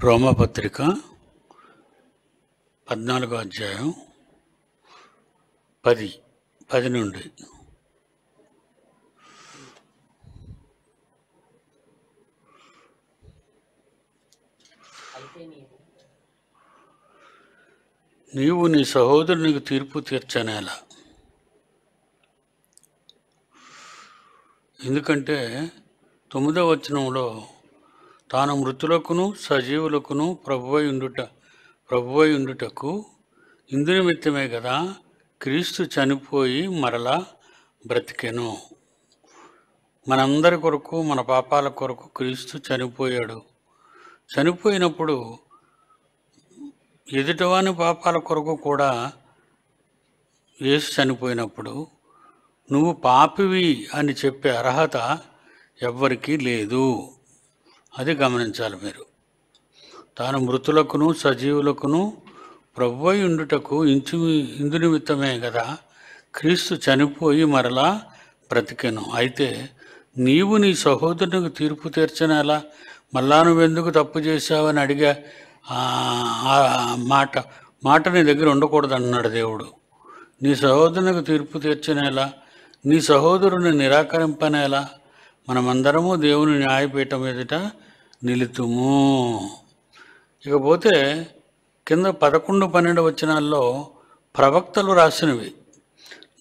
రోమపత్రిక 14వ అధ్యాయం 10 నుండి. నీవు నీ సహోదరునికి తీర్పు తీర్చనేలా, ఎందుకంటే 9వ వచనంలో తాను మృతులకును సజీవులకును ప్రభువై ఉండుటకు ఇందు నిమిత్తమే కదా క్రీస్తు చనిపోయి మరలా బ్రతికెను. మనందరి కొరకు, మన పాపాల కొరకు క్రీస్తు చనిపోయాడు. చనిపోయినప్పుడు ఎదుటివాని పాపాల కొరకు కూడా యేసు చనిపోయినప్పుడు నువ్వు పాపివి అని చెప్పే అర్హత ఎవ్వరికీ లేదు. అది గమనించాలి మీరు. తాను మృతులకును సజీవులకును ప్రభువై ఉండుటకు ఇందు నిమిత్తమే కదా క్రీస్తు చనిపోయి మరలా బ్రతికెను. అయితే నీవు నీ సహోదరునికి తీర్పు తీర్చనేలా, మళ్ళా నువ్వెందుకు తప్పు చేశావని అడిగే మాట నీ దగ్గర ఉండకూడదు అన్నాడు దేవుడు. నీ సహోదరునికి తీర్పు తీర్చనేలా, నీ సహోదరుని నిరాకరింపనేలా, మనమందరము దేవుని న్యాయపీఠం ఎదుట నిలుతుము. ఇకపోతే కింద 11-12 వచనాల్లో ప్రవక్తలు రాసినవి,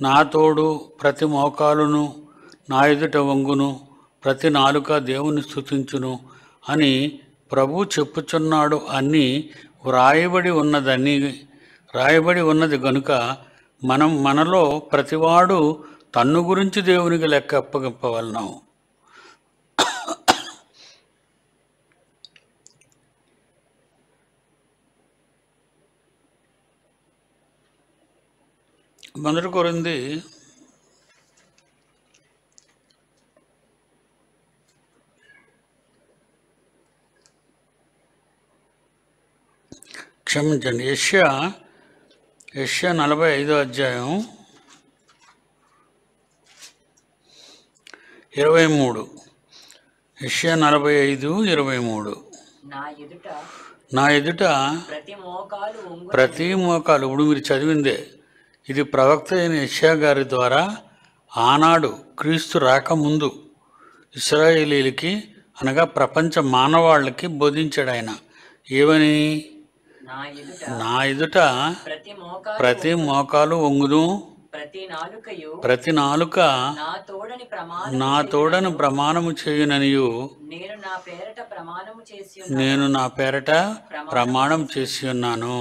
నా తోడు ప్రతి మోకాలును నా ఎదుట వంగును, ప్రతి నాలుక దేవుని స్తుతించును అని ప్రభు చెప్పుచున్నాడు అని వ్రాయబడి ఉన్నది గనుక మనలో ప్రతివాడు తన్ను గురించి దేవునికి లెక్క అప్పగింపవలను. మొదటి కొరింథీ 45వ అధ్యాయం 23. యెషయా 45:23. నా ఎదుట ప్రతి మోకాలు, ఇప్పుడు మీరు చదివిందే, ఇది ప్రవక్త అయిన యెషయా గారి ద్వారా ఆనాడు క్రీస్తు రాకముందు ఇశ్రాయేలీలకి, అనగా ప్రపంచ మానవాళ్ళకి బోధించాడు ఆయన. ఏమని? నా ఎదుట ప్రతి మోకాలు వంగును, ప్రతి నాలుక నా తోడని ప్రమాణము చేయుననియు నేను నా పేరట ప్రమాణం చేసి ఉన్నాను.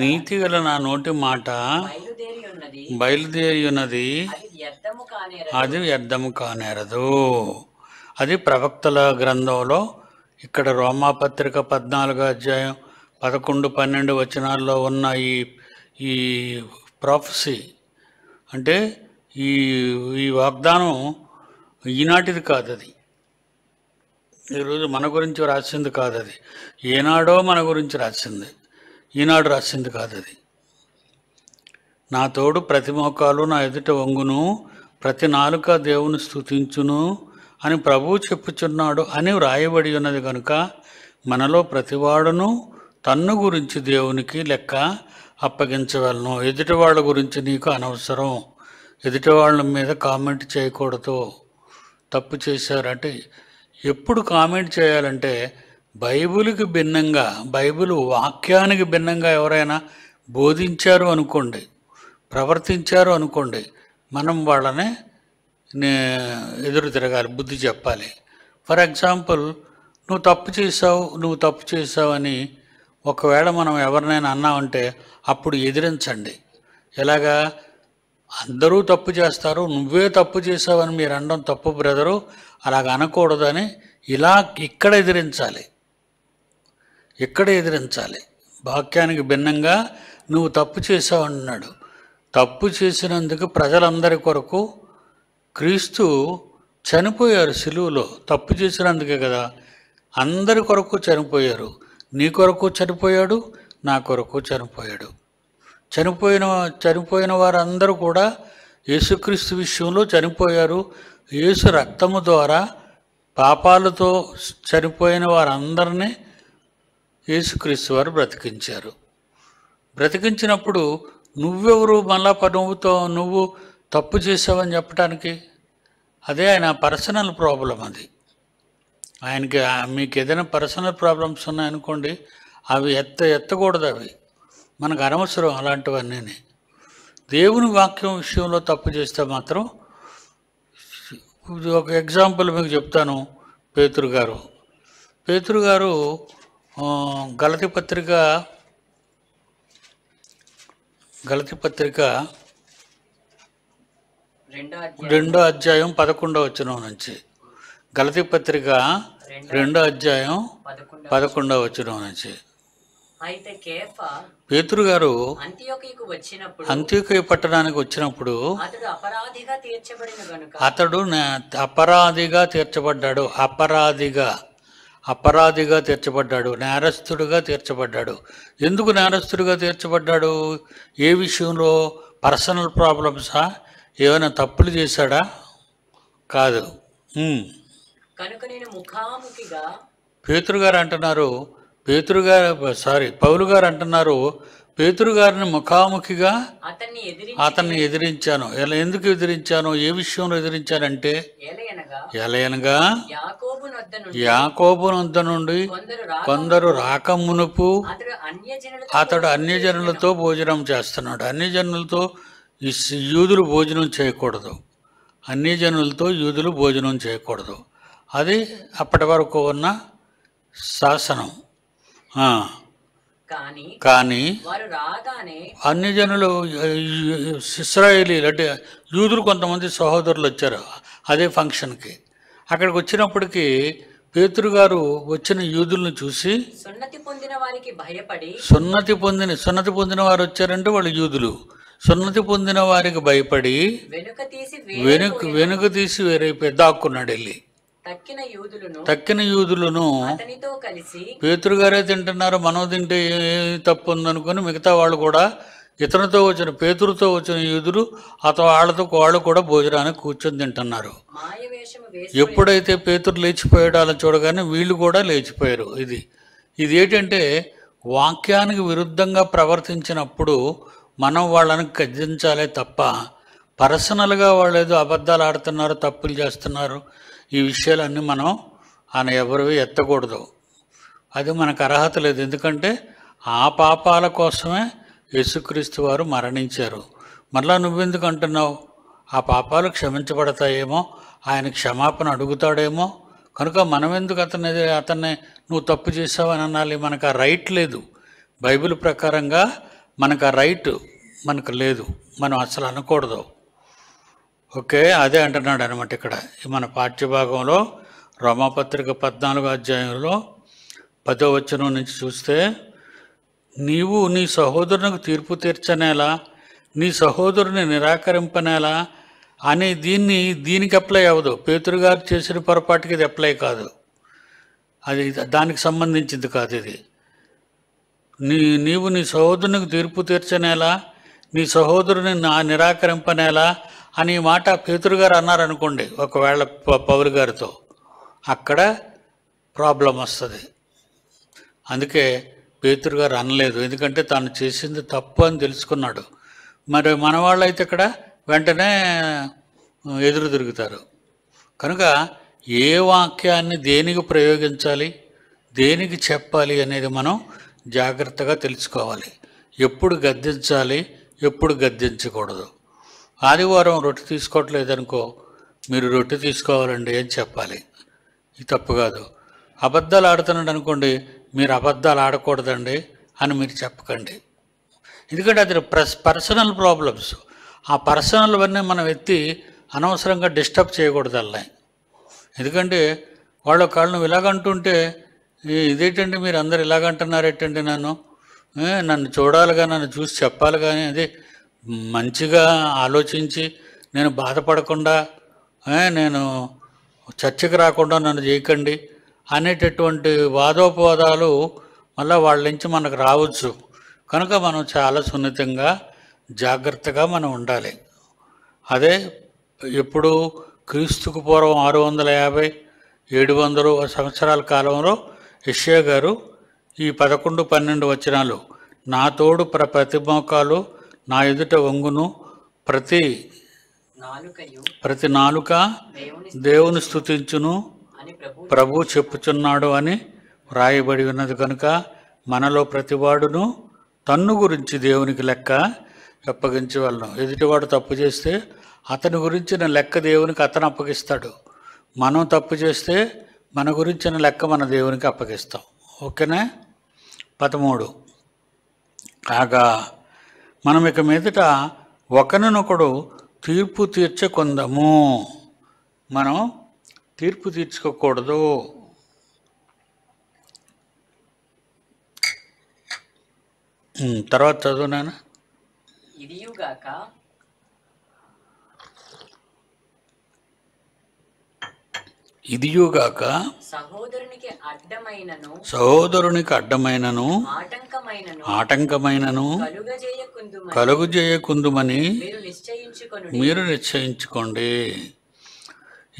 నీతిగల నా నోటి మాట బయలుదేరి ఉన్నది, అది వ్యర్థము కానేరదు. అది ప్రవక్తల గ్రంథంలో. ఇక్కడ రోమాపత్రిక 14వ అధ్యాయం 11-12 వచనాల్లో ఉన్న ఈ ప్రాఫెసీ అంటే ఈ వాగ్దానం ఈనాటిది కాదు. అది ఈరోజు మన గురించి రాసింది కాదు. అది ఏనాడో మన గురించి రాసింది, ఈనాడు రాసింది కాదు. అది నా తోడు ప్రతి మోకాలు నా ఎదుట వంగును, ప్రతి నాలుక దేవుని స్తుతించును అని ప్రభువు చెప్పుచున్నాడు అని వ్రాయబడి ఉన్నది కనుక మనలో ప్రతివాడును తన్ను గురించి దేవునికి లెక్క అప్పగించవలను. ఎదుటి వాళ్ళ గురించి నీకు అనవసరం. ఎదుటి వాళ్ళ మీద కామెంట్ చేయకూడదు. తప్పు చేశారంటే ఎప్పుడు కామెంట్ చేయాలంటే బైబిల్కి భిన్నంగా, బైబిల్ వాక్యానికి భిన్నంగా ఎవరైనా బోధించారు అనుకోండి, ప్రవర్తించారు అనుకోండి, మనం వాళ్ళని ఎదురు తిరగాలి, బుద్ధి చెప్పాలి. ఫర్ ఎగ్జాంపుల్, నువ్వు తప్పు చేసావు అని ఒకవేళ మనం ఎవరినైనా అన్నామంటే అప్పుడు ఎదిరించండి. ఎలాగా? అందరూ తప్పు చేస్తారు, నువ్వే తప్పు చేసావని మీరు అనడం తప్పు బ్రదరు, అలాగ అనకూడదని ఇక్కడ ఎదిరించాలి. వాక్యానికి భిన్నంగా నువ్వు తప్పు చేసావు అన్నాడు. తప్పు చేసినందుకు ప్రజలందరి కొరకు క్రీస్తు చనిపోయారు సిలువలో. తప్పు చేసినందుకే కదా, అందరి కొరకు చనిపోయారు. నీ కొరకు చనిపోయాడు, నా కొరకు చనిపోయాడు. చనిపోయిన వారందరూ కూడా యేసుక్రీస్తు విషయంలో చనిపోయారు. యేసు రక్తము ద్వారా పాపాలతో చనిపోయిన వారందరినీ యేసుక్రీస్తు వారు బ్రతికించారు. బ్రతికించినప్పుడు నువ్వెవరు మళ్ళా నువ్వు తప్పు చేసావని చెప్పడానికి? అదే ఆయన పర్సనల్ ప్రాబ్లం. అది ఆయనకి. మీకు ఏదైనా పర్సనల్ ప్రాబ్లమ్స్ ఉన్నాయనుకోండి, అవి ఎత్తకూడదు. అవి మనకు అనవసరం అలాంటివన్నీ. దేవుని వాక్యం విషయంలో తప్పు చేస్తే మాత్రం, ఒక ఎగ్జాంపుల్ మీకు చెప్తాను. పేతురు గారు గలతీ పత్రిక 2వ అధ్యాయం 11వ వచనం నుంచి. గలతీ పత్రిక 2వ అధ్యాయం 11వ వచనం నుంచి. అయితే కేఫా పేతురు గారు అంత్యోకయ పట్టణానికి వచ్చినప్పుడు అతడు అపరాధిగా తీర్చబడ్డాడు. అపరాధిగా తీర్చబడ్డాడు, నేరస్తుడిగా తీర్చబడ్డాడు. ఎందుకు నేరస్తుడిగా తీర్చబడ్డాడు? ఏ విషయంలో? పర్సనల్ ప్రాబ్లమ్సా? ఏమైనా తప్పులు చేశాడా? కాదు. కనుక నేను ముఖాముఖిగా పౌలు గారు అంటున్నారు, పేతురు గారిని ముఖాముఖిగా అతన్ని ఎదిరించాను. ఎందుకు ఎదిరించాను? ఏ విషయంలో ఎదిరించానంటే, ఎలయనగా యాకోబు నొద్ద నుండి కొందరు రాకమునుపు అతడు అన్యజనులతో భోజనం చేస్తున్నాడు. అన్యజనులతో యూదులు భోజనం చేయకూడదు. అది అప్పటి వరకు ఉన్న శాసనం. కానీ అన్యజనులు, ఇశ్రాయేలీలు అంటే యూదులు కొంతమంది సహోదరులు వచ్చారు అదే ఫంక్షన్కి. అక్కడికి వచ్చినప్పటికీ పేతురు గారు వచ్చిన యూదులను చూసి, సున్నతి పొందిన వారు వచ్చారంటే వాళ్ళు యూదులు, సున్నతి పొందిన వారికి భయపడి వెనుక తీసి వేరైపోయి దాక్కున్నాడు. వెళ్ళి తక్కిన యూదులను పేతురు గారే తింటున్నారు, మనం తింటే ఏ తప్పు ఉందనుకుని మిగతా వాళ్ళు కూడా, పేతురుతో వచ్చిన యూదులు వాళ్ళు కూడా భోజనానికి కూర్చొని తింటున్నారు. ఎప్పుడైతే పేతురు లేచిపోయాడో అలా చూడగానే వీళ్ళు కూడా లేచిపోయారు. ఇది ఏంటంటే, వాక్యానికి విరుద్ధంగా ప్రవర్తించినప్పుడు మనం వాళ్ళని గద్దించాలే తప్ప, పర్సనల్గా వాళ్ళు ఏదో అబద్ధాలు ఆడుతున్నారు, తప్పులు చేస్తున్నారు, ఈ విషయాలన్నీ మనం ఎవరివి ఎత్తకూడదు. అది మనకు అర్హత లేదు. ఎందుకంటే ఆ పాపాల కోసమే యేసుక్రీస్తు వారు మరణించారు. మళ్ళా నువ్వెందుకు అంటున్నావు? ఆ పాపాలు క్షమించబడతాయేమో, ఆయన క్షమాపణ అడుగుతాడేమో. కనుక మనం ఎందుకు అతన్ని నువ్వు తప్పు చేసావని అనాలి? మనకు ఆ రైట్ లేదు. బైబిల్ ప్రకారంగా మనకు ఆ రైట్ మనకు లేదు. మనం అసలు అనకూడదు. ఓకే, అదే అంటున్నాడు అనమాట ఇక్కడ మన పాఠ్యభాగంలో. రోమాపత్రిక 14వ అధ్యాయంలో 10వ వచనం నుంచి చూస్తే, నీవు నీ సహోదరునికి తీర్పు తీర్చనేలా, నీ సహోదరుని నిరాకరింపనేలా అని దీనికి అప్లై అవ్వదు. పేతురు గారు చేసిన పొరపాటుకి ఇది అప్లై కాదు. అది దానికి సంబంధించింది కాదు. ఇది నీవు నీ సహోదరునికి తీర్పు తీర్చనేలా, నీ సహోదరుని నిరాకరింపనేలా అని మాట పేతురు గారు అన్నారనుకోండి, ఒకవేళ పౌలు గారితో, అక్కడ ప్రాబ్లం వస్తుంది. అందుకే పేతురు గారు అనలేదు. ఎందుకంటే తాను చేసింది తప్పు అని తెలుసుకున్నాడు. మరి మన వాళ్ళైతే ఇక్కడ వెంటనే ఎదురు తిరుగుతారు. కనుక ఏ వాక్యాన్ని దేనికి ప్రయోగించాలి, దేనికి చెప్పాలి అనేది మనం జాగ్రత్తగా తెలుసుకోవాలి. ఎప్పుడు గద్దించాలి, ఎప్పుడు గద్దించకూడదు. ఆదివారం రొట్టె తీసుకోవట్లేదనుకో, మీరు రొట్టె తీసుకోవాలండి అని చెప్పాలి. ఇది తప్పు కాదు. అబద్ధాలు ఆడుతున్నాడు అనుకోండి, మీరు అబద్ధాలు ఆడకూడదండి అని మీరు చెప్పకండి. ఎందుకంటే అది పర్సనల్ ప్రాబ్లమ్స్. ఆ పర్సనల్ అన్నీ మనం ఎత్తి అనవసరంగా డిస్టర్బ్ చేయకూడదు అలా. ఎందుకంటే వాళ్ళ కాళ్ళు నువ్వు ఇలాగంటుంటే, ఇదేంటండి మీరు అందరు ఇలాగంటున్నారేటండి, నన్ను చూడాలిగా, నన్ను చూసి చెప్పాలి. కానీ అదే మంచిగా ఆలోచించి నేను బాధపడకుండా, నేను చర్చకు రాకుండా నన్ను చేయకండి అనేటటువంటి వాదోపవాదాలు మళ్ళీ వాళ్ళ నుంచి మనకు రావచ్చు. కనుక మనం చాలా సున్నితంగా జాగ్రత్తగా మనం ఉండాలి. అదే ఎప్పుడు క్రీస్తుకు పూర్వం 650 700 సంవత్సరాల కాలంలో యెషయా గారు ఈ 11, 12 వచనాలు, నా తోడు ప్రతి మోకాలు నా ఎదుట వంగును, ప్రతి నాలుక దేవుని స్తుతించును అని ప్రభు చెప్పుచున్నాడు అని వ్రాయబడి ఉన్నది. కనుక మనలో ప్రతివాడును తన్ను గురించి దేవునికి లెక్క అప్పగించవలను. ఎదుటివాడు తప్పు చేస్తే అతని గురించిన లెక్క దేవునికి అతను అప్పగిస్తాడు. మనం తప్పు చేస్తే మన గురించిన లెక్క మన దేవునికి అప్పగిస్తాం. ఓకేనా? 13, కాగా మనం ఇక మీదట ఒకరినొకడు తీర్పు తీర్చకుందాము. మనం తీర్పు తీర్చుకోకూడదు. తర్వాత చదువు నాన్న. ఇదియుగాక సహోదరునికి అడ్డమైనను ఆటంకమైనను కలుగజేయకుందుమని మీరు నిశ్చయించుకోండి.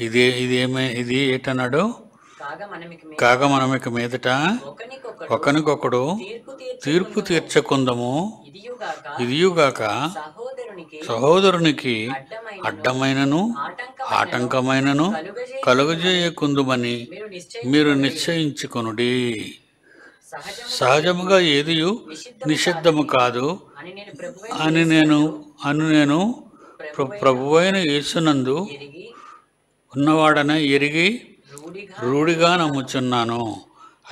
ఇది ఏటన్నాడు? కాగా మనం ఇక మీదట ఒకరికొకడు తీర్పు తీర్చకుందము. ఇదియుగాక సహోదరునికి అడ్డమైనను ఆటంకమైనను కలుగజేయకుందుమని మీరు నిశ్చయించుకొనుడి. సహజముగా ఏదియు నిషిద్ధము కాదు అని నేను ప్రభువైన యేసునందు ఉన్నవాడన ఎరిగి రూఢిగా నమ్ముచున్నాను.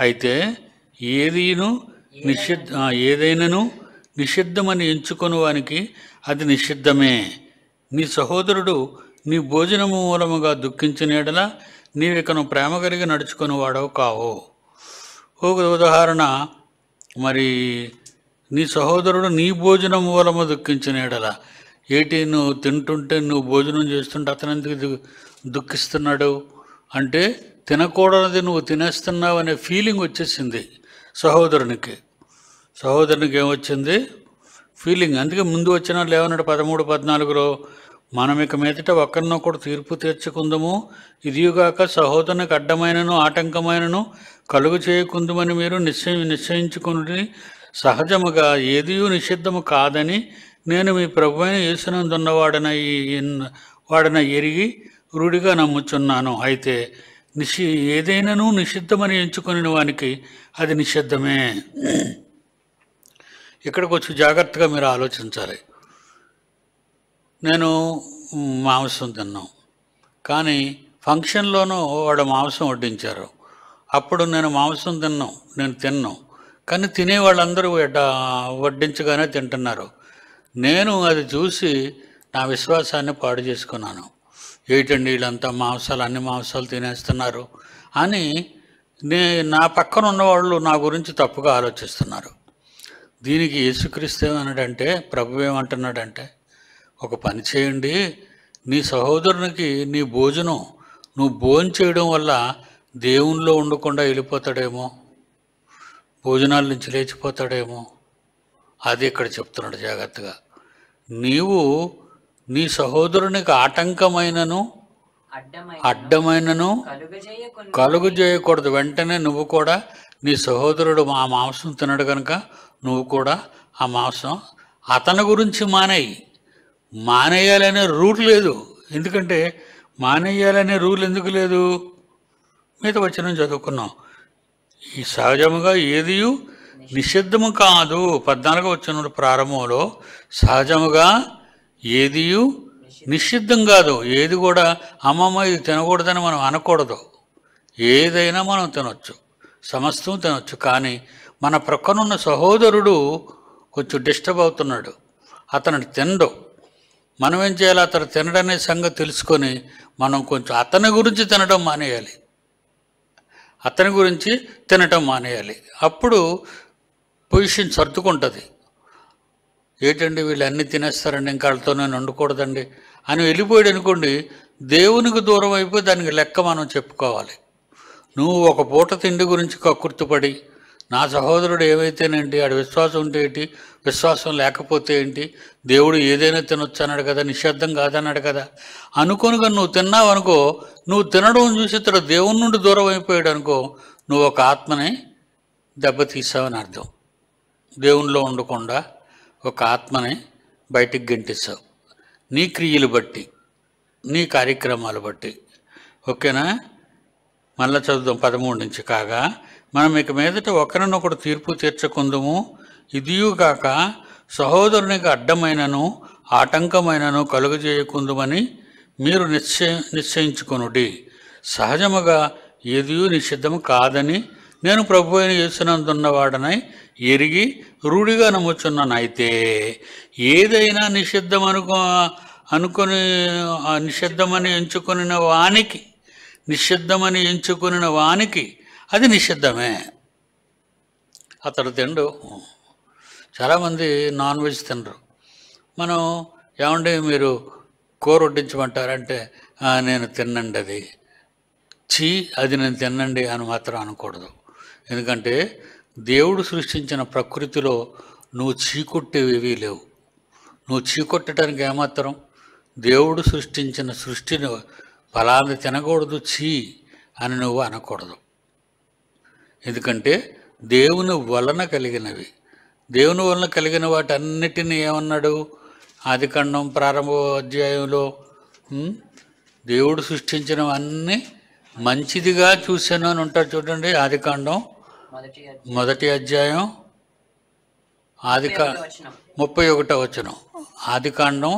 అయితే ఏదైనాను నిషిద్ధమని ఎంచుకొని వానికి అది నిషిద్ధమే. నీ సహోదరుడు నీ భోజనము మూలముగా దుఃఖించిన యెడల నీవికను ప్రేమ కలిగి నడుచుకొని వాడవు కావు. ఒక ఉదాహరణ, మరి నీ సహోదరుడు నీ భోజనం మూలము దుఃఖించిన యెడల, నువ్వు తింటుంటే, నువ్వు భోజనం చేస్తుంటే అతను ఎందుకు దుఃఖిస్తున్నాడు అంటే, తినకూడనిది నువ్వు తినేస్తున్నావు అనే ఫీలింగ్ వచ్చేసింది సహోదరునికి ఏమొచ్చింది? ఫీలింగ్. అందుకే ముందు వచ్చిన లేవన్నాడు 13, 14లో, మనం ఇక మీదట ఒకరినొకడు తీర్పు తీర్చుకుందాము. ఇదియుగాక సహోదరునికి అడ్డమైనను ఆటంకమైనను కలుగు చేయకుందుమని మీరు నిశ్చయించుకుని, సహజముగా ఏదియూ నిషిద్ధము కాదని నేను మీ ప్రభువైన యేసునందున్నవాడన ఎరిగి రూఢిగా నమ్ముచున్నాను. అయితే ఏదైనాను నిషిద్ధమని ఎంచుకుని వానికి అది నిషిద్ధమే. ఇక్కడికి వచ్చి జాగ్రత్తగా మీరు ఆలోచించాలి. నేను మాంసం తిన్నాం, కానీ ఫంక్షన్లోనూ వాడు మాంసం వడ్డించారు. అప్పుడు నేను మాంసం తిన్నాం, కానీ తినేవాళ్ళందరూ వడ్డించగానే తింటున్నారు. నేను అది చూసి నా విశ్వాసాన్ని పాడు చేసుకున్నాను. ఏంటండి వీళ్ళంతా అన్ని మాంసాలు తినేస్తున్నారు అని నా పక్కన ఉన్నవాళ్ళు నా గురించి తప్పుగా ఆలోచిస్తున్నారు. దీనికి యేసుక్రీస్తు ఏమన్నాడంటే, ప్రభు ఏమంటున్నాడంటే, ఒక పని చేయండి, నీ సహోదరునికి నీ భోజనం నువ్వు భోజనం చేయడం వల్ల దేవునిలో ఉండకుండా వెళ్ళిపోతాడేమో, భోజనాల నుంచి లేచిపోతాడేమో. అది ఇక్కడ చెప్తున్నాడు జాగ్రత్తగా. నీవు నీ సహోదరునికి ఆటంకమైనను అడ్డమైనను కలుగు చేయకూడదు. వెంటనే నువ్వు కూడా, నీ సహోదరుడు ఆ మాంసం తినడు కనుక నువ్వు కూడా ఆ మాంసం అతని గురించి మానేయాలనే రూల్ లేదు. ఎందుకంటే మానేయాలనే రూల్ ఎందుకు లేదు? మిగతా వచనం చదువుకున్నాం. ఈ సహజముగా ఏదియు నిషిద్ధము కాదు. 14వ వచనం ప్రారంభంలో సహజముగా ఏదియు నిషిద్ధం కాదు. ఏది కూడా అమ్మమ్మ ఇది తినకూడదని మనం అనకూడదు. ఏదైనా మనం తినొచ్చు, సమస్తం తినొచ్చు. కానీ మన ప్రక్కనున్న సహోదరుడు కొంచెం డిస్టర్బ్ అవుతున్నాడు, అతను తినడు. మనం ఏం చేయాలి? అతను తినడనే సంగతి తెలుసుకొని మనం కొంచెం అతని గురించి తినడం మానేయాలి. అప్పుడు పొజిషన్ సర్దుకుంటుంది. ఏంటండి వీళ్ళు అన్నీ తినేస్తారండి, ఇంకా వాళ్ళతో నేను వండకూడదండి అని వెళ్ళిపోయాడు అనుకోండి, దేవునికి దూరం అయిపోయి దానికి లెక్క మనం చెప్పుకోవాలి. నువ్వు ఒక పూట తిండి గురించి కక్కుర్తిపడి నా సహోదరుడు ఏమైతేనేంటి, ఆడ విశ్వాసం ఉంటే ఏంటి, విశ్వాసం లేకపోతే ఏంటి, దేవుడు ఏదైనా తినొచ్చు అన్నాడు కదా, నిషేధం కాదన్నాడు కదా అనుకోనుగా నువ్వు తిన్నావు అనుకో, నువ్వు తినడం చూసి ఇతడు దేవుని నుండి దూరం అయిపోయాడు అనుకో, నువ్వు ఒక ఆత్మని దెబ్బతీసావని అర్థం. దేవునిలో ఉండకుండా ఒక ఆత్మని బయటికి గెంటిస్తావు, నీ క్రియలు బట్టి, నీ కార్యక్రమాలు బట్టి. ఓకేనా? మళ్ళా చదువుదాం 13 నుంచి. కాగా మనం ఇక మీదట ఒకరినొకడు తీర్పు తీర్చకుందుము, ఇదియుగాక సహోదరునికి అడ్డమైనను ఆటంకమైనను కలుగజేయకుందుమని మీరు నిశ్చయించుకొనుడి. సహజముగా ఏదియూ నిషిద్ధము కాదని నేను ప్రభు అయిన యేసునందున్నవాడనై ఎరిగి రూఢిగా నమ్ముచున్నాను. అయితే ఏదైనా నిషిద్ధమని ఎంచుకొనిన వానికి అది నిషిద్ధమే. అతడు తిండు. చాలామంది నాన్ వెజ్ తినరు. మనం ఏమంటే మీరు కూర వడ్డించమంటారంటే నేను తిన్నండి, అది అది నేను తిన్నండి అని మాత్రం అనకూడదు. ఎందుకంటే దేవుడు సృష్టించిన ప్రకృతిలో నువ్వు చీకొట్టేవి లేవు. నువ్వు చీకొట్టడానికి ఏమాత్రం, దేవుడు సృష్టించిన సృష్టిని ఫలాన్ని తినకూడదు చీ అని నువ్వు అనకూడదు. ఎందుకంటే దేవుని వలన కలిగినవి, దేవుని వలన కలిగిన వాటన్నిటినీ ఏమన్నాడు ఆదికాండం ప్రారంభ అధ్యాయంలో, దేవుడు సృష్టించినవన్నీ మంచిదిగా చూశాను అని ఉంటాడు చూడండి. ఆదికాండం 1వ అధ్యాయం 31వ వచనం. ఆదికాండం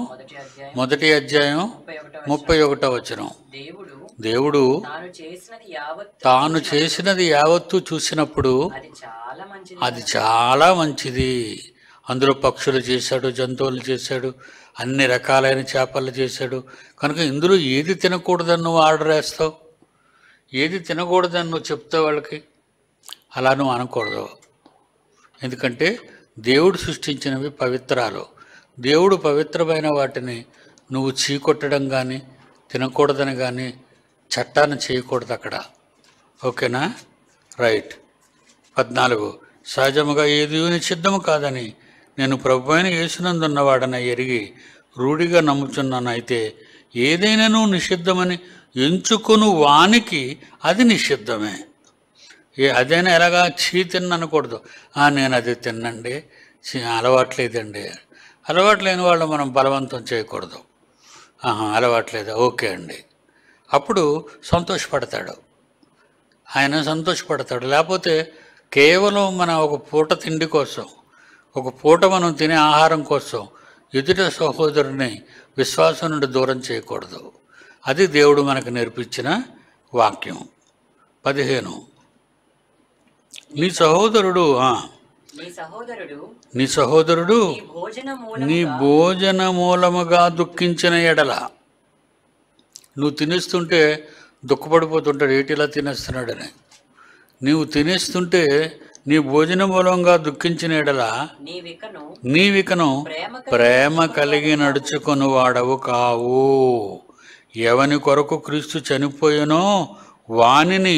1వ అధ్యాయం 31వ వచనం. దేవుడు తాను చేసినది యావత్తు చూసినప్పుడు అది చాలా మంచిది. అందులో పక్షులు చేశాడు, జంతువులు చేశాడు, అన్ని రకాలైన చేపలు చేశాడు. కనుక ఇందులో ఏది తినకూడదని నువ్వు ఆర్డర్ వేస్తావు, ఏది తినకూడదని నువ్వు చెప్తావు వాళ్ళకి, అలా నువ్వు అనకూడదు. ఎందుకంటే దేవుడు సృష్టించినవి పవిత్రాలు. దేవుడు పవిత్రమైన వాటిని నువ్వు చీకొట్టడం కానీ తినకూడదని కానీ చట్టాన్ని చేయకూడదు అక్కడ. ఓకేనా? రైట్. 14. సహజముగా ఏది నిషిద్ధము కాదని నేను ప్రభు అయిన యేసునందున్నవాడన ఎరిగి రూఢిగా నమ్ముచున్నాను. అయితే ఏదైనాను నిషిద్ధమని ఎంచుకొను వానికి అది నిషిద్ధమే. అదైనా ఎలాగా చీ తిన్ననకూడదు. నేను అది తిన్నండి, అలవాట్లేదండి. అలవాటు లేని వాళ్ళు మనం బలవంతం చేయకూడదు. అలవాట్లేదా, ఓకే అండి. అప్పుడు సంతోషపడతాడు, ఆయన సంతోషపడతాడు. లేకపోతే కేవలం మన ఒక పూట తిండి కోసం, ఒక పూట మనం తినే ఆహారం కోసం ఎదుట సహోదరుని విశ్వాసం నుండి దూరం చేయకూడదు. అది దేవుడు మనకు నేర్పించిన వాక్యం. 15. నీ సహోదరుడు నీ భోజన మూలముగా దుఃఖించిన ఎడల, నువ్వు తినేస్తుంటే దుఃఖపడిపోతుంటాడు, ఏటిలా తినేస్తున్నాడని. నీవు తినేస్తుంటే నీ భోజన మూలంగా దుఃఖించిన ఎడల నీవికను ప్రేమ కలిగి నడుచుకొని వాడవు కావు. ఎవని కొరకు క్రీస్తు చనిపోయినో వానిని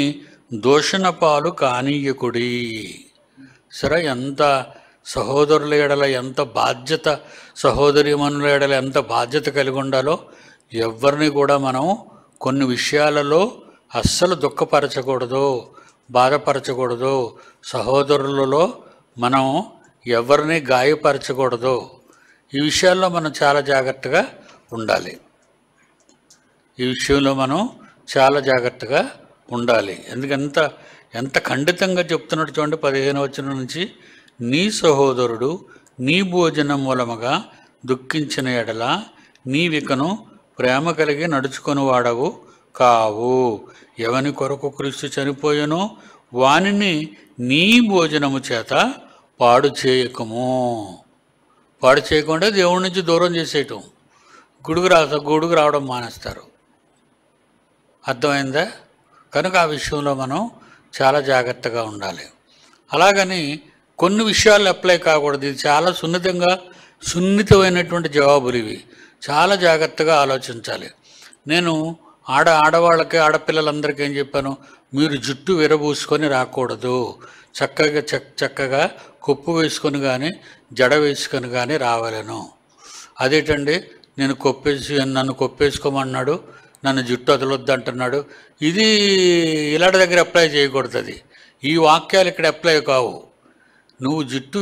దూషణ పాలు కానీయకుడి. సరే, ఎంత సహోదరుల ఎడల ఎంత బాధ్యత, సహోదరీమణుల ఎడల ఎంత బాధ్యత కలిగి ఉండాలో. ఎవరిని కూడా మనం కొన్ని విషయాలలో అస్సలు దుఃఖపరచకూడదు, బాధపరచకూడదు. సహోదరులలో మనం ఎవరిని గాయపరచకూడదు. ఈ విషయాల్లో మనం చాలా జాగ్రత్తగా ఉండాలి. ఈ విషయంలో మనం చాలా జాగ్రత్తగా ఉండాలి. ఎందుకంత ఎంత ఖండితంగా చెప్తున్నాడు చూడండి 15వ వచనం నుంచి. నీ సహోదరుడు నీ భోజనం మూలముగా దుఃఖించిన ఎడల నీవికను ప్రేమ కలిగి నడుచుకొని వాడవు కావు. ఎవని కొరకు క్రీస్తు చనిపోయానో వానిని నీ భోజనము చేత పాడు చేయకము. పాడు చేయకుండా దేవుడి నుంచి దూరం చేసేయటం, గుడుగు రావడం మానేస్తారు. అర్థమైందా? కనుక ఆ విషయంలో మనం చాలా జాగ్రత్తగా ఉండాలి. అలాగని కొన్ని విషయాలు అప్లై కాకూడదు. ఇది చాలా సున్నితమైనటువంటి జవాబులు ఇవి. చాలా జాగ్రత్తగా ఆలోచించాలి. నేను ఆడవాళ్ళకి, ఆడపిల్లలందరికీ ఏం చెప్పాను, మీరు జుట్టు విరబూసుకొని రాకూడదు. చక్కగా కొప్పు వేసుకొని కానీ జడ వేసుకొని కానీ రావాలను. అదేంటండి, నన్ను కొప్పేసుకోమన్నాడు, నన్ను జుట్టు వదలొద్దు అంటున్నాడు. ఇది ఇలాంటి దగ్గర అప్లై చేయకూడదు. అది ఈ వాక్యాలు ఇక్కడ అప్లై కావు. నువ్వు జుట్టు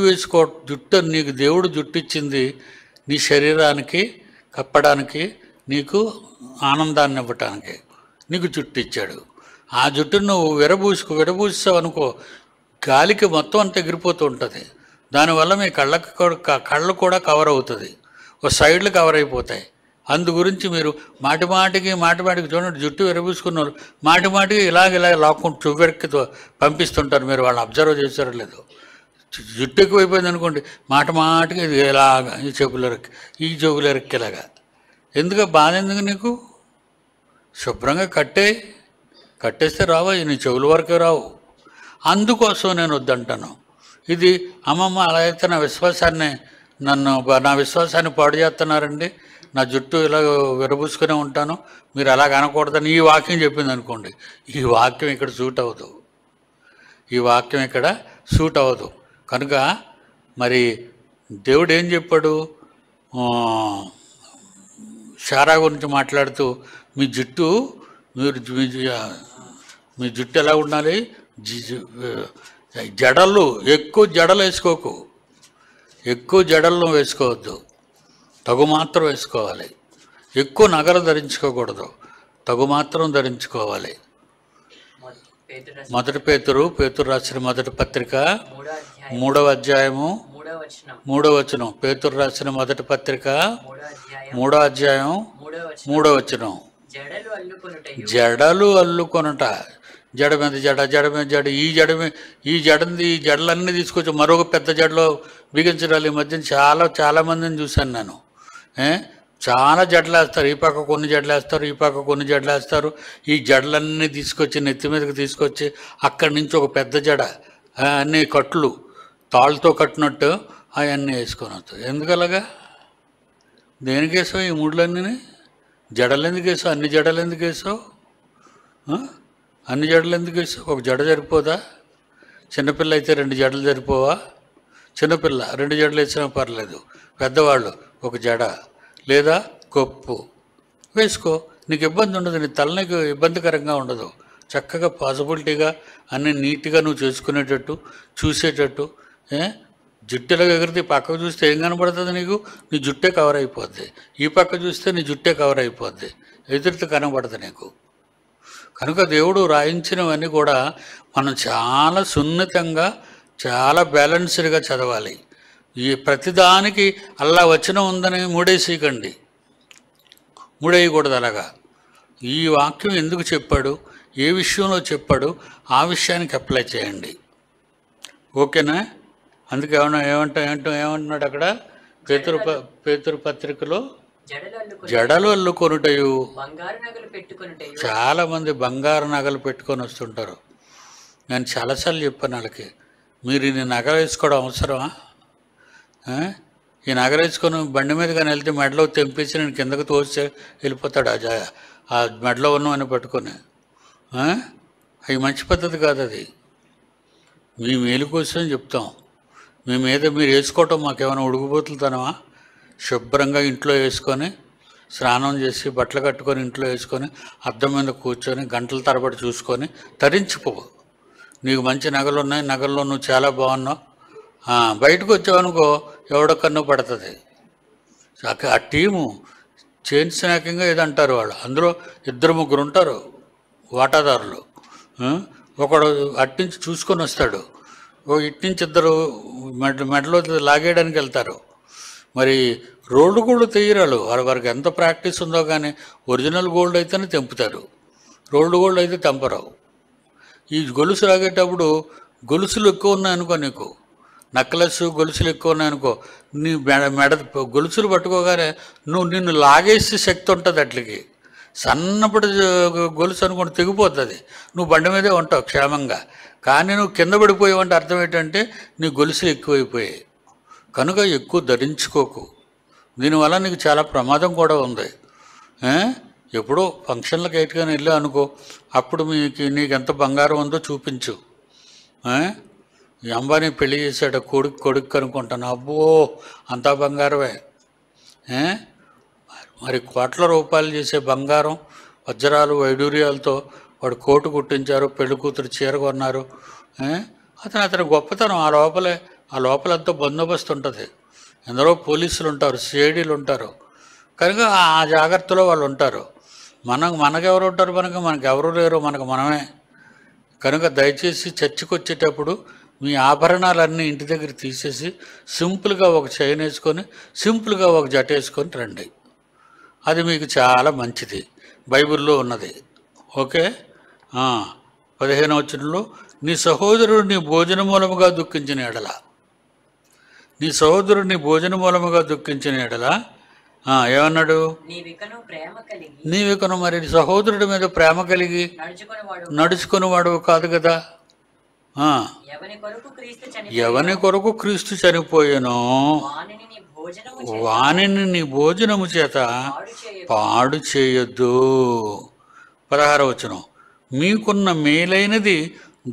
నీకు దేవుడు జుట్టు ఇచ్చింది నీ శరీరానికి కప్పడానికి, నీకు ఆనందాన్ని ఇవ్వటానికి నీకు జుట్టు ఇచ్చాడు. ఆ జుట్టును నువ్వు విరబూసావు అనుకో, గాలికి మొత్తం అంతా ఎగిరిపోతూ ఉంటుంది. దానివల్ల మీ కళ్ళు కూడా కవర్ అవుతుంది, ఓ సైడ్లు కవర్ అయిపోతాయి. అందు గురించి మీరు మాటిమాటికి చూడండి, జుట్టు విరబూసుకున్నారు మాటిమాటికి ఇలాగ లాక్కుంటూ చువ్వెక్కి పంపిస్తుంటారు. మీరు వాళ్ళని అబ్జర్వ్ చేశారో లేదు. జుట్టు ఎక్కువైపోయింది అనుకోండి, మాటికి ఇది ఇలాగా ఈ చెవులు ఎరక్కేలాగా. ఎందుకు బాధ? ఎందుకు నీకు? శుభ్రంగా కట్టేస్తే రావా, నీ చెవుల వరకే రావు. అందుకోసం నేను వద్దంటాను. ఇది అమ్మమ్మ అలా అయితే నా విశ్వాసాన్ని పాడు చేస్తున్నారండి, నా జుట్టు ఇలా విరబూసుకునే ఉంటాను, మీరు అలాగ అనకూడదని ఈ వాక్యం చెప్పింది అనుకోండి, ఈ వాక్యం ఇక్కడ సూట్ అవ్వదు. కనుక మరి దేవుడు ఏం చెప్పాడు? శారా గురించి మాట్లాడుతూ మీ జుట్టు ఎలా ఉండాలి? ఎక్కువ జడలు వేసుకోకు, ఎక్కువ జడలను వేసుకోవద్దు, తగు మాత్రం వేసుకోవాలి. ఎక్కువ నగలు ధరించుకోకూడదు, తగు మాత్రం ధరించుకోవాలి. పేతురు రాసిన మొదటి పత్రిక 3వ అధ్యాయము 3వ వచనం. పేతురు రాసిన మొదటి పత్రిక 3వ అధ్యాయం 3వ వచనం. జడలు అల్లుకొనుట, జడ మీద జడ, ఈ జడలన్నీ తీసుకొచ్చి మరొక పెద్ద జడలో బిగించడాలు. ఈ మధ్యన చాలా మందిని చూశాను నేను. చాలా జడలు వేస్తారు, ఈ పక్క కొన్ని జడలు వేస్తారు, ఈ పక్క కొన్ని జడలు వేస్తారు. ఈ జడలన్నీ తీసుకొచ్చి నెత్తి మీదకి తీసుకొచ్చి అక్కడి నుంచి ఒక పెద్ద జడ, అన్నీ కట్లు తాళ్ళతో కట్టినట్టు అవన్నీ వేసుకొని వస్తాయి. ఎందుకలాగా? దేనికేసావు ఈ ముళ్ళన్నీ? జడలు ఎందుకు వేసావు? అన్ని జడలు ఎందుకు వేసావు? అన్ని జడలు ఎందుకు వేసావు? ఒక జడ సరిపోదా? చిన్నపిల్ల అయితే 2 జడలు సరిపోవా? చిన్నపిల్ల 2 జడలు వేసినా పర్లేదు. పెద్దవాళ్ళు ఒక జడ లేదా కొప్పు వేసుకో, నీకు ఇబ్బంది ఉండదు. నీ తల నీకు ఇబ్బందికరంగా ఉండదు. చక్కగా పాసిబిలిటీగా అన్నీ నీట్గా నువ్వు చేసుకునేటట్టు చూసేటట్టు. జుట్టులో ఎగిరితే పక్కకు చూస్తే ఏం కనబడుతుంది నీకు? నీ జుట్టే కవర్ అయిపోద్ది. ఈ పక్క చూస్తే నీ జుట్టే కవర్ అయిపోద్ది, ఎదురుతో కనబడుతుంది నీకు. కనుక దేవుడు రాయించినవన్నీ కూడా మనం చాలా సున్నితంగా, చాలా బ్యాలెన్స్డ్గా చదవాలి. ఈ ప్రతిదానికి అల్లా వచనం ఉందని మూడేయకూడదు. అలాగా ఈ వాక్యం ఎందుకు చెప్పాడు, ఏ విషయంలో చెప్పాడు, ఆ విషయానికి అప్లై చేయండి. ఓకేనా? అందుకే ఏమంటున్నాడు అక్కడ పేతురు పత్రికలో? జడలు అల్లుకొనుటయు. చాలామంది బంగారు నగలు పెట్టుకొని వస్తుంటారు. నేను చాలాసార్లు చెప్పాను వాళ్ళకి, మీరు ఈ నగలు వేసుకోవడం అవసరమా? ఈ నగలు వేసుకొని బండి మీద కానీ వెళ్తే మెడలో తెంపేసి నేను కిందకు తోసి వెళ్ళిపోతాడు ఆ మెడలో ఉన్నవన్నీ పట్టుకొని. అవి మంచి పద్ధతి కాదు. అది మీ మేలు కోసం చెప్తాం. మీ మీద మీరు వేసుకోవటం మాకేమైనా ఉడుకుపోతుందనమా? శుభ్రంగా ఇంట్లో వేసుకొని, స్నానం చేసి బట్టలు కట్టుకొని ఇంట్లో వేసుకొని అద్దం మీద కూర్చొని గంటల తరబడి చూసుకొని తరించిపో. నీకు మంచి నగలు ఉన్నాయి, నగల్లో నువ్వు చాలా బాగున్నావు. బయటకు వచ్చావనుకో ఎవడో కన్ను పడుతుంది. ఆ టీము చైన్ స్నాకింగ్ ఏదంటారు వాళ్ళు. అందులో 2-3 ఉంటారు వాటాదారులు. ఒకడు అట్నుంచి చూసుకొని వస్తాడు, ఇట్నుంచి 2 మెడలో లాగేయడానికి వెళ్తారు. మరి రోల్డ్ గోల్డ్ తెయ్యరాలు, వారికి ఎంత ప్రాక్టీస్ ఉందో కానీ ఒరిజినల్ గోల్డ్ అయితేనే తెంపుతారు, రోల్డ్ గోల్డ్ అయితే తెంపరావు. ఈ గొలుసు లాగేటప్పుడు గొలుసులు ఎక్కువ ఉన్నాయనుకో, నీకు నెక్లెస్ గొలుసులు ఎక్కువ ఉన్నాయనుకో, నీ మెడ గొలుసులు పట్టుకోగానే నిన్ను లాగేసే శక్తి ఉంటుంది. అట్లకి సన్నపడి గొలుసు అనుకోండి తెగిపోతుంది, నువ్వు బండి మీదే ఉంటావు క్షేమంగా. కానీ నువ్వు కింద పడిపోయావంటే అర్థం ఏంటంటే నీ గొలుసులు ఎక్కువైపోయాయి. కనుక ఎక్కువ ధరించుకోకు, దీనివల్ల నీకు చాలా ప్రమాదం కూడా ఉంది. ఎప్పుడో ఫంక్షన్లకు ఎటుకొని వెళ్ళా అనుకో, అప్పుడు నీకు ఎంత బంగారం ఉందో చూపించు. ఈ అంబానీ పెళ్లి చేశాడు కొడుకు అనుకుంటాను, అబ్బో అంతా బంగారమే. మరి కోట్ల రూపాయలు చేసే బంగారం వజ్రాలు వైడూర్యాలతో వాడు కోటు కుట్టించారు, పెళ్లి కూతురు చీర కొన్నారు. అతని గొప్పతనం ఆ లోపలంతా బందోబస్తు ఉంటుంది. ఎందరో పోలీసులు ఉంటారు, సిఐడీలు ఉంటారు, కనుక ఆ జాగ్రత్తలో వాళ్ళు ఉంటారు. మనకెవరు ఉంటారు? మనకెవరు లేరు, మనమే. కనుక దయచేసి చర్చికి వచ్చేటప్పుడు మీ ఆభరణాలన్నీ ఇంటి దగ్గర తీసేసి సింపుల్గా ఒక చైన్ వేసుకొని, సింపుల్గా ఒక జట వేసుకొని రండి. అది మీకు చాలా మంచిది, బైబిల్లో ఉన్నది. ఓకే. 15వ వచనంలో, నీ సహోదరుడు నీ భోజన మూలముగా దుఃఖించిన ఎడల, నీ సహోదరుడిని భోజన మూలముగా దుఃఖించిన ఎడల ఏమన్నాడు? నీవికను మరి సహోదరుడి మీద ప్రేమ కలిగి నడుచుకునేవాడు కాదు కదా. ఎవని కొరకు క్రీస్తు చనిపోయానో వానిని నీ భోజనము చేత పాడు చేయొద్దు. 16వ వచనం, మీకున్న మేలైనది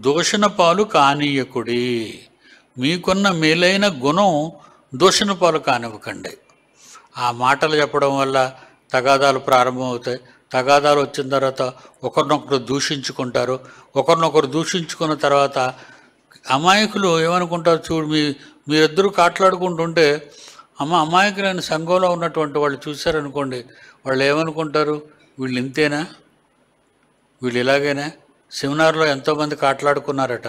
దూషణ పాలు కానీయకుడి. మీకున్న మేలైన గుణం దూషణ పాలు కానివ్వకండి. ఆ మాటలు చెప్పడం వల్ల తగాదాలు ప్రారంభమవుతాయి. తగాదాలు వచ్చిన తర్వాత ఒకరినొకరు దూషించుకుంటారు. ఒకరినొకరు దూషించుకున్న తర్వాత అమాయకులు ఏమనుకుంటారు? చూడు, మీరిద్దరూ కాట్లాడుకుంటుంటే అమాయకులైన సంఘంలో ఉన్నటువంటి వాళ్ళు చూశారనుకోండి, వాళ్ళు ఏమనుకుంటారు? వీళ్ళు ఇంతేనా, వీళ్ళు ఇలాగేనా? సెమినార్లో ఎంతోమంది కాట్లాడుకున్నారట.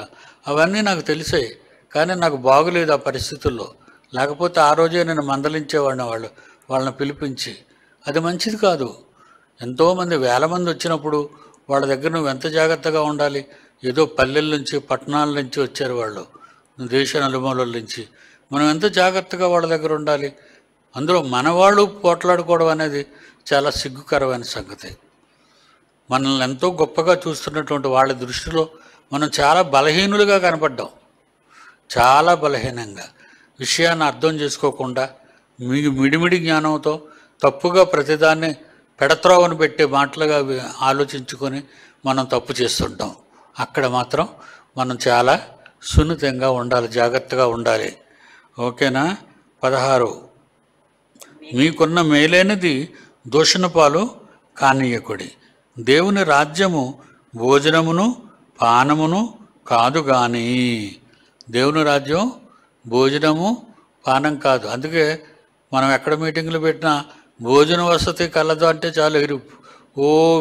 అవన్నీ నాకు తెలిసాయి, కానీ నాకు బాగులేదు ఆ పరిస్థితుల్లో. లేకపోతే ఆ రోజే నేను మందలించేవాడిని వాళ్ళని పిలిపించి. అది మంచిది కాదు. ఎంతోమంది వేల మంది వచ్చినప్పుడు వాళ్ళ దగ్గర నువ్వు ఎంత జాగ్రత్తగా ఉండాలి. ఏదో పల్లెల నుంచి పట్టణాల నుంచి వచ్చారు వాళ్ళు, దేశ నలుమూలల నుంచి. మనం ఎంత జాగ్రత్తగా వాళ్ళ దగ్గర ఉండాలి. అందులో మనవాళ్ళు పోట్లాడుకోవడం అనేది చాలా సిగ్గుకరమైన సంగతి. మనల్ని ఎంతో గొప్పగా చూస్తున్నటువంటి వాళ్ళ దృష్టిలో మనం చాలా బలహీనులుగా కనపడ్డాం. చాలా బలహీనంగా, విషయాన్ని అర్థం చేసుకోకుండా, మిడిమిడి జ్ఞానంతో తప్పుగా ప్రతిదాన్ని పెడత్రోవను పెట్టే మాటలుగా ఆలోచించుకొని మనం తప్పు చేస్తుంటాం. అక్కడ మాత్రం మనం చాలా సున్నితంగా ఉండాలి, జాగ్రత్తగా ఉండాలి. ఓకేనా? 16, మీకున్న మేలైనది దూషణ పాలు కానీయకుడి. దేవుని రాజ్యము భోజనమును పానమును కాదు కానీ. దేవుని రాజ్యం భోజనము పానం కాదు. అందుకే మనం ఎక్కడ మీటింగులు పెట్టినా భోజన వసతి కలదు అంటే చాలు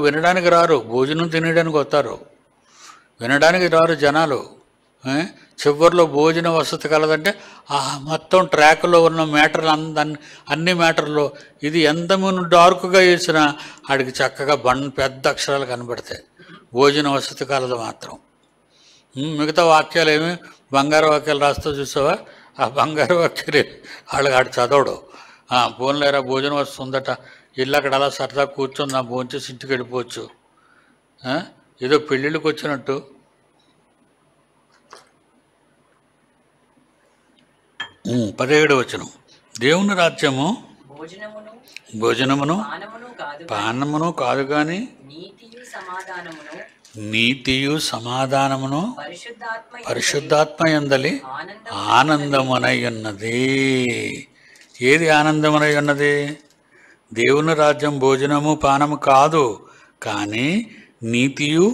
వినడానికి రారు, భోజనం తినడానికి వస్తారు. వినడానికి రారు జనాలు. చివరిలో భోజన వసతి కలదంటే మొత్తం ట్రాక్లో ఉన్న మ్యాటర్లు అన్ని మ్యాటర్లో ఇది ఎంత డార్క్గా వేసినా ఆడికి చక్కగా పెద్ద అక్షరాలు కనబడతాయి. భోజన వసతి కలదు మాత్రం. మిగతా వాక్యాలు ఏమి బంగారు వాక్యాలు రాస్తూ చూసావా? ఆ బంగారు వాక్యాలు ఆడు చదవడు. పోన్లేరా భోజనం వస్తుందట, ఇల్లు అక్కడ అలా సరదా కూర్చుందా, భోంచేసి ఇంటికి వెళ్ళిపోవచ్చు. ఏదో పెళ్ళిళ్ళకి వచ్చినట్టు. పదిహేడు వచనం, దేవుని రాజ్యము భోజనమును పానమును కాదు కానీ నీతియు సమాధానమును పరిశుద్ధాత్మ యందలి ఆనందమునై ఉన్నది. ఏది ఆనందమునై ఉన్నది? దేవుని రాజ్యం భోజనము పానము కాదు కానీ నీతియు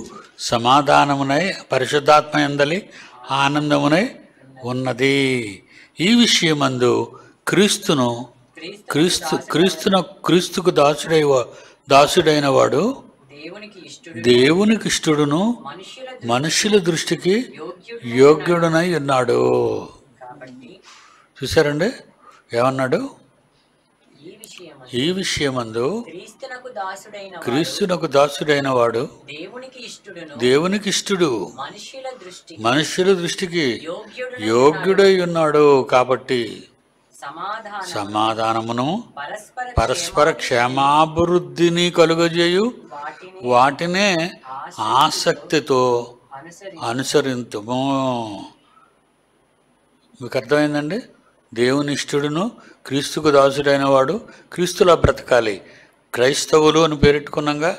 సమాధానమునై పరిశుద్ధాత్మ యందలి ఆనందమునై ఉన్నది. ఈ విషయమందు క్రీస్తుకు దాసుడైన వాడు దేవునికి ఇష్టడును మనుష్యుల దృష్టికి యోగ్యుడునై ఉన్నాడు. చూసారండి ఏమన్నాడు? ఈ విషయమందు క్రీస్తునకు దాసుడైన వాడు దేవునికి ఇష్టడు, మనుష్యుల దృష్టికి యోగ్యుడై ఉన్నాడు. కాబట్టి సమాధానమును పరస్పర క్షేమాభివృద్ధిని కలుగజేయు వాటినే ఆసక్తితో అనుసరింతుము. మీకు అర్థమైందండి? దేవుని ఇష్టడును క్రీస్తుకు దాసుడైన వాడు క్రీస్తులా బ్రతకాలి. క్రైస్తవులు అని పేరెట్టుకున్నాగా,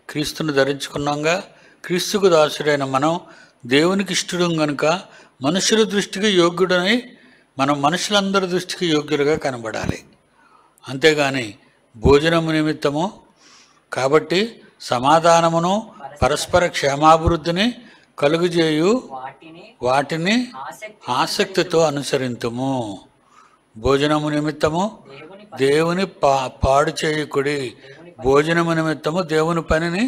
క్రీస్తుని ధరించుకున్నాగా. క్రీస్తుకు దాసుడైన మనం దేవునికి ఇష్టడు కనుక మనుషుల దృష్టికి యోగ్యుడని మనం మనుషులందరి దృష్టికి యోగ్యులుగా కనబడాలి. అంతేగాని భోజనము నిమిత్తము కాబట్టి సమాధానమును పరస్పర క్షేమాభివృద్ధిని కలుగుజేయు వాటిని ఆసక్తితో అనుసరింతుము. భోజనము నిమిత్తము దేవుని పాడు చేయకుడి. భోజనము నిమిత్తము దేవుని పనిని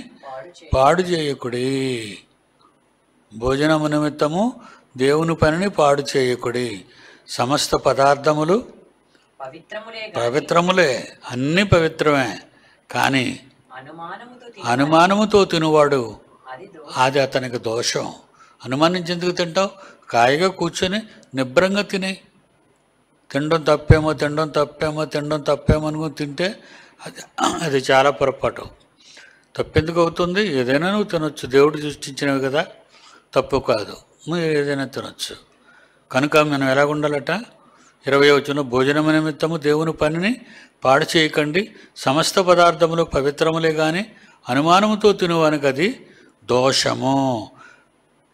పాడు చేయకుడి. భోజనము నిమిత్తము దేవుని పనిని పాడు చేయకుడి. సమస్త పదార్థములు పవిత్రములే, అన్నీ పవిత్రమే. కానీ అనుమానముతో తినువాడు అది అతనికి దోషం. అనుమానించేందుకు తింటావు? కాయగా కూర్చొని నిబ్రంగా తినడం తప్పేమో అనుకుని తింటే అది చాలా పొరపాటు. తప్పెందుకు అవుతుంది? ఏదైనా నువ్వు తినొచ్చు, దేవుడు సృష్టించినవి కదా, తప్పు కాదు, నువ్వు ఏదైనా తినొచ్చు. కనుక మనం ఎలాగ ఉండాలట? 20వ వచనం, భోజనము నిమిత్తము దేవుని పనిని పాడు చేయకండి, సమస్త పదార్థములు పవిత్రములే కానీ అనుమానముతో తినువానికి అది దోషము.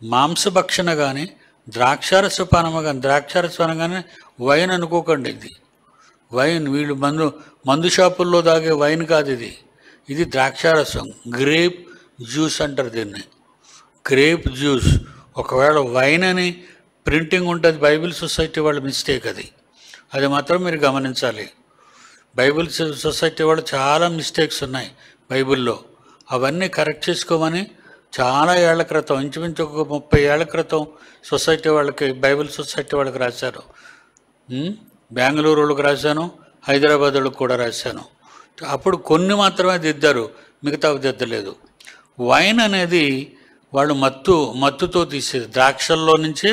మాంసభక్షణ కానీ ద్రాక్షారసపానము కానీ, ద్రాక్షారసపానం కానీ వైన్ అనుకోకండి. ఇది వైన్, వీళ్ళు మందు షాపుల్లో తాగే వైన్ కాదు ఇది. ఇది ద్రాక్షారసం, గ్రేప్ జ్యూస్ అంటారు దీన్ని, గ్రేప్ జ్యూస్. ఒకవేళ వైన్ అని ప్రింటింగ్ ఉంటుంది, బైబిల్ సొసైటీ వాళ్ళ మిస్టేక్ అది మాత్రం మీరు గమనించాలి. బైబిల్ సొసైటీ వాళ్ళు చాలా మిస్టేక్స్ ఉన్నాయి బైబిల్లో. అవన్నీ కరెక్ట్ చేసుకోమని చాలా ఏళ్ల క్రితం, ఇంచుమించు ఒక 30 ఏళ్ల క్రితం సొసైటీ వాళ్ళకి, బైబిల్ సొసైటీ వాళ్ళకి రాశారు. బెంగళూరు వాళ్ళకి రాశాను, హైదరాబాద్ వాళ్ళకి కూడా రాశాను. అప్పుడు కొన్ని మాత్రమే దిద్దారు, మిగతావి దిద్దలేదు. వైన్ అనేది వాళ్ళు మత్తుతో తీసేది. ద్రాక్షల్లో నుంచి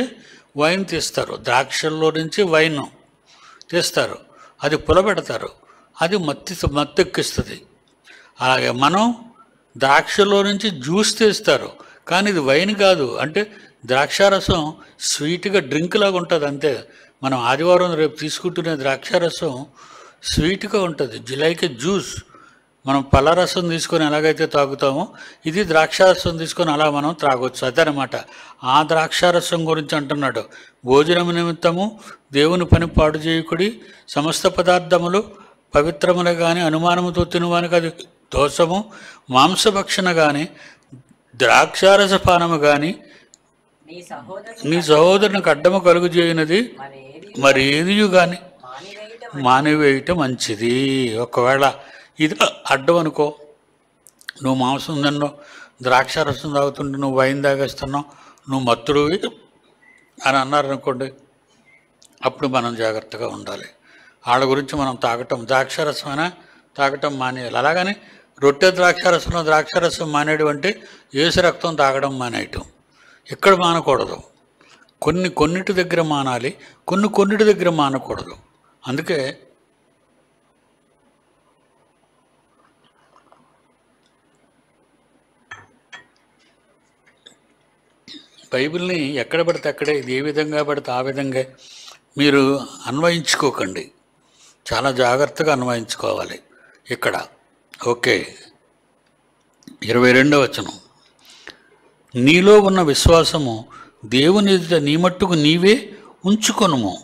వైన్ తీస్తారు, ద్రాక్షల్లో నుంచి వైన్ తీస్తారు, అది పులబెడతారు, అది మత్తెక్కిస్తుంది. అలాగే మనం ద్రాక్షలో నుంచి జ్యూస్ తీస్తారు, కానీ ఇది వైన్ కాదు. అంటే ద్రాక్షారసం స్వీట్గా డ్రింక్ లాగా ఉంటుంది అంతే. మనం ఆదివారం రేపు తీసుకుంటునే ద్రాక్షారసం స్వీట్గా ఉంటుంది, లైక్ జ్యూస్. మనం పళ్ళరసం తీసుకొని ఎలాగైతే తాగుతామో ఇది ద్రాక్షారసం తీసుకొని అలా మనం త్రాగొచ్చు, అదనమాట. ఆ ద్రాక్షారసం గురించి అంటున్నాడు. భోజనము నిమిత్తము దేవుని పని పాడు చేయకుడి, సమస్త పదార్థములు పవిత్రములే కానీ అనుమానముతో తినువానికి అది దోషము. మాంసభక్షణ కానీ ద్రాక్షారసపానము కానీ నీ సహోదరునికి అడ్డము కలుగు చేయనది మరి ఏది కానీ మానివేయటం మంచిది. ఒకవేళ ఇది అడ్డం అనుకో, నువ్వు మాంసం తిన్నావు, ద్రాక్షారసం తాగుతుంటే నువ్వు వైన్ తాగేస్తున్నావు, నువ్వు మత్తుడివి అని అన్నారనుకోండి, అప్పుడు మనం జాగ్రత్తగా ఉండాలి. వాళ్ళ గురించి మనం ద్రాక్షారసమైనా తాగటం మానేయాలి. అలాగని రొట్టె ద్రాక్షారసం మానేయడం అంటే ఏసు రక్తం తాగడం మానేయటం. ఎక్కడ మానకూడదు, కొన్నిటి దగ్గర మానాలి, కొన్నిటి దగ్గర మానకూడదు. అందుకే బైబిల్ని ఎక్కడ పడితే అక్కడే, ఇది ఏ విధంగా పడితే ఆ విధంగా మీరు అన్వయించుకోకండి, చాలా జాగ్రత్తగా అన్వయించుకోవాలి. ఇక్కడ ఓకే, 22వ వచనం, నీలో ఉన్న విశ్వాసము దేవుని ఎదుట నీ మట్టుకు నీవే ఉంచుకొనుము,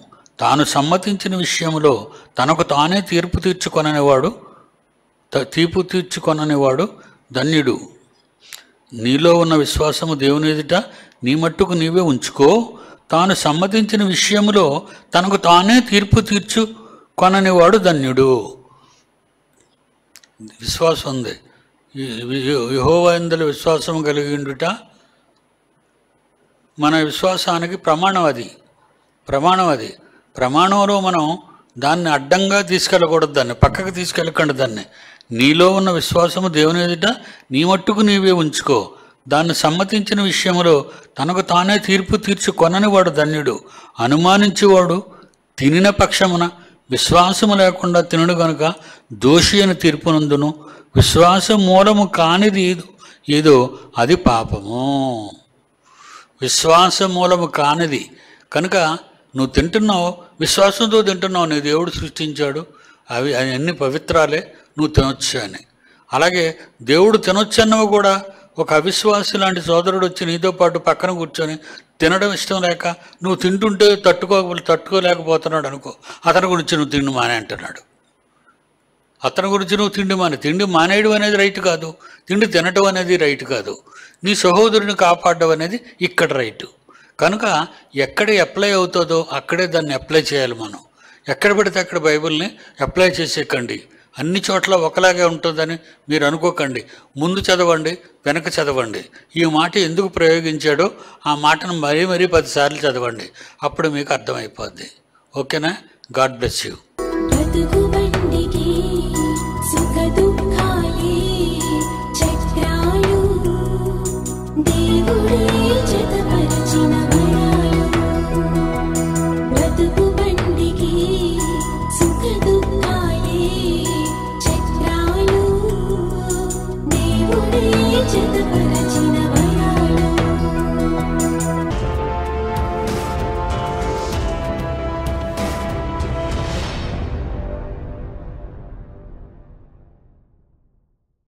తాను సమ్మతించిన విషయంలో తనకు తానే తీర్పు తీర్చుకొననివాడు ధన్యుడు. నీలో ఉన్న విశ్వాసము దేవుని ఎదుట నీ మట్టుకు నీవే ఉంచుకో, తాను సమ్మతించిన విషయంలో తనకు తానే తీర్పు తీర్చుకొననివాడు ధన్యుడు. విశ్వాసం ఉంది, యెహోవా యందు విశ్వాసం కలిగిండుట మన విశ్వాసానికి ప్రమాణం. ప్రమాణంలో మనం దాన్ని అడ్డంగా తీసుకెళ్ళకూడదు, దాన్ని పక్కకు తీసుకెళ్ళకండి. దాన్ని నీలో ఉన్న విశ్వాసము దేవుని ఎదుట నీ మట్టుకు నీవే ఉంచుకో, దాన్ని సమ్మతించిన విషయంలో తనకు తానే తీర్పు తీర్చుకొనని వాడు ధన్యుడు. అనుమానించేవాడు తినిన పక్షమున విశ్వాసము లేకుండా తినడు కనుక దోషి అని తీర్పునందును, విశ్వాసం మూలము కానిది ఏదో అది పాపము. విశ్వాసం మూలము కానిది కనుక నువ్వు తింటున్నావు, విశ్వాసంతో తింటున్నావు, నీ దేవుడు సృష్టించాడు, అవి అన్ని పవిత్రాలే, నువ్వు తినొచ్చు అని. అలాగే దేవుడు తినొచ్చన్నవి కూడా ఒక అవిశ్వాసి లాంటి సోదరుడు వచ్చి నీతో పాటు పక్కన కూర్చొని తినడం ఇష్టం లేక నువ్వు తింటుంటే తట్టుకోలేకపోతున్నాడు అనుకో, అతని గురించి నువ్వు తిండి మానే అంటున్నాడు. అతని గురించి నువ్వు తిండి మానేయడం అనేది రైట్ కాదు, తిండి తినడం అనేది రైట్ కాదు. నీ సహోదరుని కాపాడడం అనేది ఇక్కడ రైటు. కనుక ఎక్కడ అప్లై అవుతుందో అక్కడే దాన్ని అప్లై చేయాలి మనం. ఎక్కడ పెడితే అక్కడ బైబిల్ని అప్లై చేసేకండి. అన్ని చోట్ల ఒకలాగే ఉంటుందని మీరు అనుకోకండి. ముందు చదవండి, వెనక చదవండి. ఈ మాట ఎందుకు ప్రయోగించాడో ఆ మాటను మరీ 10 సార్లు చదవండి. అప్పుడు మీకు అర్థమైపోద్ది. ఓకేనా? God bless you. చక్రాలు దేవుడే జతపరచిన